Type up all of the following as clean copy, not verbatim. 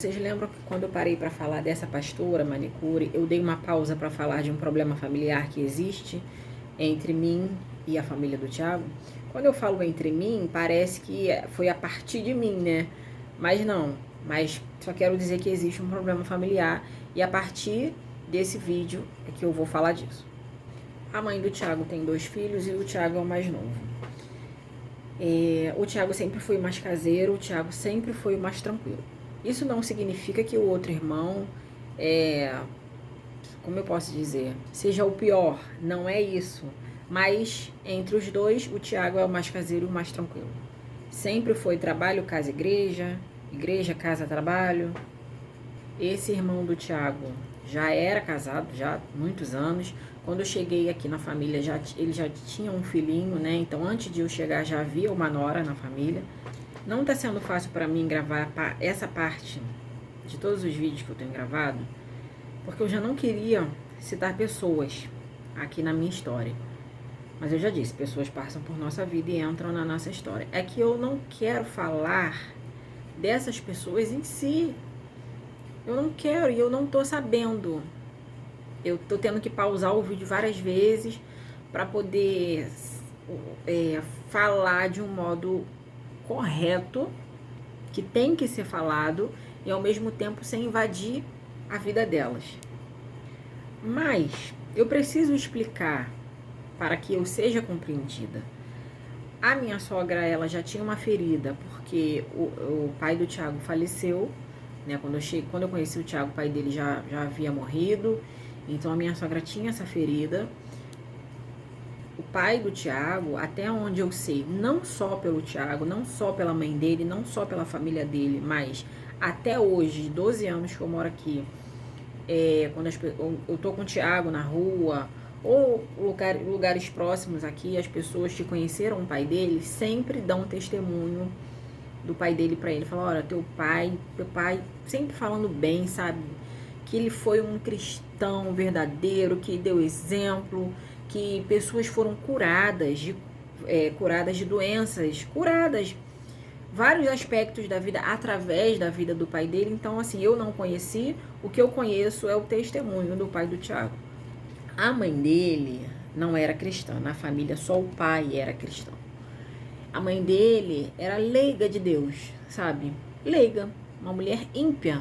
Vocês lembram que quando eu parei para falar dessa pastora manicure, eu dei uma pausa para falar de um problema familiar que existe entre mim e a família do Thiago? Quando eu falo entre mim, parece que foi a partir de mim, né? Mas não, mas só quero dizer que existe um problema familiar e a partir desse vídeo é que eu vou falar disso. A mãe do Thiago tem 2 filhos e o Thiago é o mais novo. O Thiago sempre foi mais caseiro, o Thiago sempre foi mais tranquilo. Isso não significa que o outro irmão, como eu posso dizer, seja o pior, não é isso. Mas entre os dois, o Thiago é o mais caseiro e o mais tranquilo. Sempre foi trabalho, casa, igreja, igreja, casa, trabalho. Esse irmão do Thiago já era casado, já há muitos anos. Quando eu cheguei aqui na família, ele já tinha um filhinho, né? Então, antes de eu chegar, já havia uma nora na família. Não tá sendo fácil para mim gravar essa parte de todos os vídeos que eu tenho gravado, porque eu já não queria citar pessoas aqui na minha história. Mas eu já disse, pessoas passam por nossa vida e entram na nossa história. É que eu não quero falar dessas pessoas em si. Eu não quero e eu não tô sabendo. Eu tô tendo que pausar o vídeo várias vezes para poder falar de um modo correto, que tem que ser falado, e ao mesmo tempo sem invadir a vida delas. Mas eu preciso explicar para que eu seja compreendida. A minha sogra, ela já tinha uma ferida, porque o pai do Thiago faleceu, né? Quando eu conheci o Thiago, o pai dele já havia morrido, então a minha sogra tinha essa ferida. O pai do Thiago, até onde eu sei, não só pelo Thiago, não só pela mãe dele, não só pela família dele, mas até hoje, 12 anos que eu moro aqui, quando eu tô com o Thiago na rua, ou lugares próximos aqui, as pessoas que conheceram o pai dele sempre dão testemunho do pai dele pra ele. Falam, olha, teu pai sempre falando bem, sabe? Que ele foi um cristão verdadeiro, que deu exemplo, que pessoas foram curadas de doenças, curadas, vários aspectos da vida através da vida do pai dele. Então, assim, eu não conheci, o que eu conheço é o testemunho do pai do Thiago. A mãe dele não era cristã, na família só o pai era cristão. A mãe dele era leiga de Deus, sabe? Leiga, uma mulher ímpia.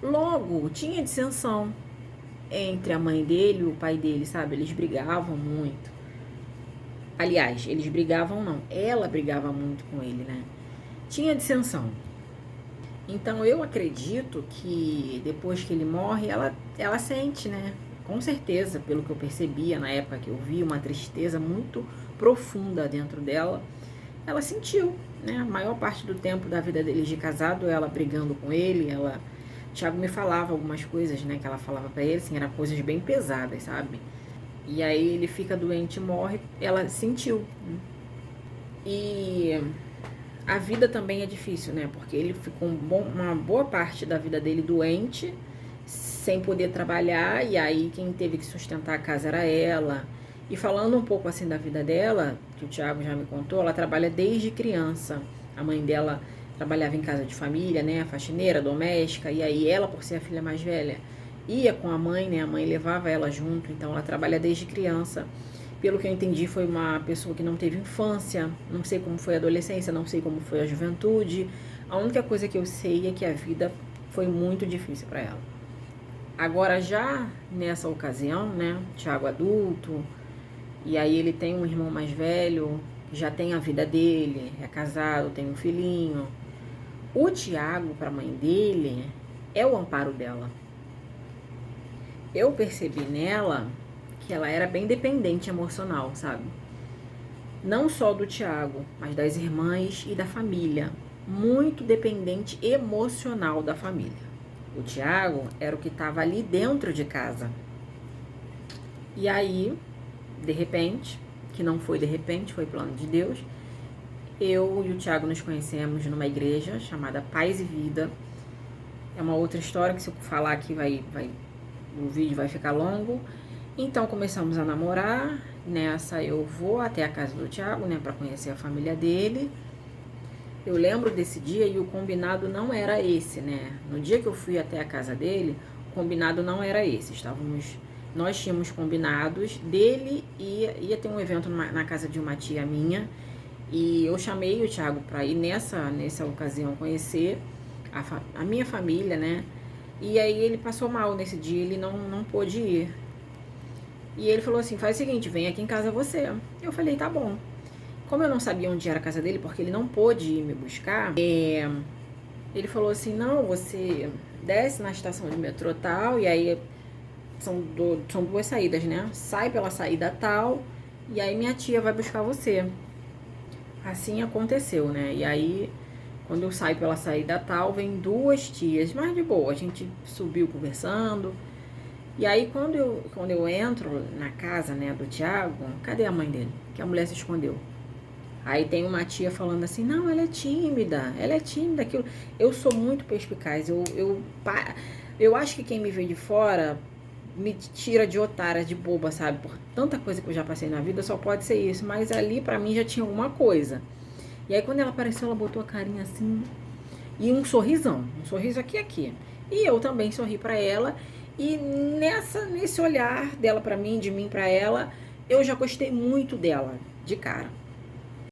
Logo, tinha dissensão entre a mãe dele e o pai dele, sabe? Eles brigavam muito. Aliás, eles brigavam não, ela brigava muito com ele, né? Tinha dissensão. Então eu acredito que depois que ele morre, ela sente, né? Com certeza, pelo que eu percebia na época que eu vi, uma tristeza muito profunda dentro dela. Ela sentiu, né? A maior parte do tempo da vida deles de casado, ela brigando com ele, Thiago me falava algumas coisas, né, que ela falava pra ele, assim, eram coisas bem pesadas, sabe? E aí ele fica doente e morre, ela sentiu. Né? E a vida também é difícil, né? Porque ele ficou uma boa parte da vida dele doente, sem poder trabalhar, e aí quem teve que sustentar a casa era ela. E falando um pouco assim da vida dela, que o Thiago já me contou, ela trabalha desde criança. A mãe dela trabalhava em casa de família, né, faxineira, doméstica, e aí ela, por ser a filha mais velha, ia com a mãe, né, a mãe levava ela junto, então ela trabalha desde criança. Pelo que eu entendi, foi uma pessoa que não teve infância, não sei como foi a adolescência, não sei como foi a juventude. A única coisa que eu sei é que a vida foi muito difícil para ela. Agora, já nessa ocasião, né, Thiago adulto, e aí ele tem um irmão mais velho, já tem a vida dele, é casado, tem um filhinho. O Thiago, para a mãe dele, é o amparo dela. Eu percebi nela que ela era bem dependente emocional, sabe? Não só do Thiago, mas das irmãs e da família. Muito dependente emocional da família. O Thiago era o que estava ali dentro de casa. E aí, de repente, que não foi de repente, foi plano de Deus, eu e o Thiago nos conhecemos numa igreja chamada Paz e Vida. É uma outra história que se eu falar aqui o vídeo vai ficar longo. Então começamos a namorar. Nessa eu vou até a casa do Thiago, né, para conhecer a família dele. Eu lembro desse dia e o combinado não era esse, né? No dia que eu fui até a casa dele, o combinado não era esse. Nós tínhamos combinados dele e ia ter um evento na casa de uma tia minha e eu chamei o Thiago para ir nessa ocasião conhecer a minha família, né? E aí ele passou mal nesse dia, ele não pôde ir. E ele falou assim, faz o seguinte, vem aqui em casa você. Eu falei, tá bom. Como eu não sabia onde era a casa dele, porque ele não pôde ir me buscar, ele falou assim, não, você desce na estação de metrô tal, e aí são duas saídas, né? Sai pela saída tal, e aí minha tia vai buscar você. Assim aconteceu, né? E aí, quando eu saio pela saída tal, vem duas tias, mas de boa, a gente subiu conversando. E aí, quando eu entro na casa, né, do Thiago, cadê a mãe dele? Que a mulher se escondeu. Aí tem uma tia falando assim, não, ela é tímida, aquilo. Eu sou muito perspicaz, eu acho que quem me vê de fora me tira de otária, de boba, sabe? Por tanta coisa que eu já passei na vida, só pode ser isso. Mas ali pra mim já tinha alguma coisa. E aí quando ela apareceu, ela botou a carinha assim e um sorrisão, um sorriso aqui. E eu também sorri pra ela e nesse olhar dela pra mim, de mim pra ela, eu já gostei muito dela, de cara.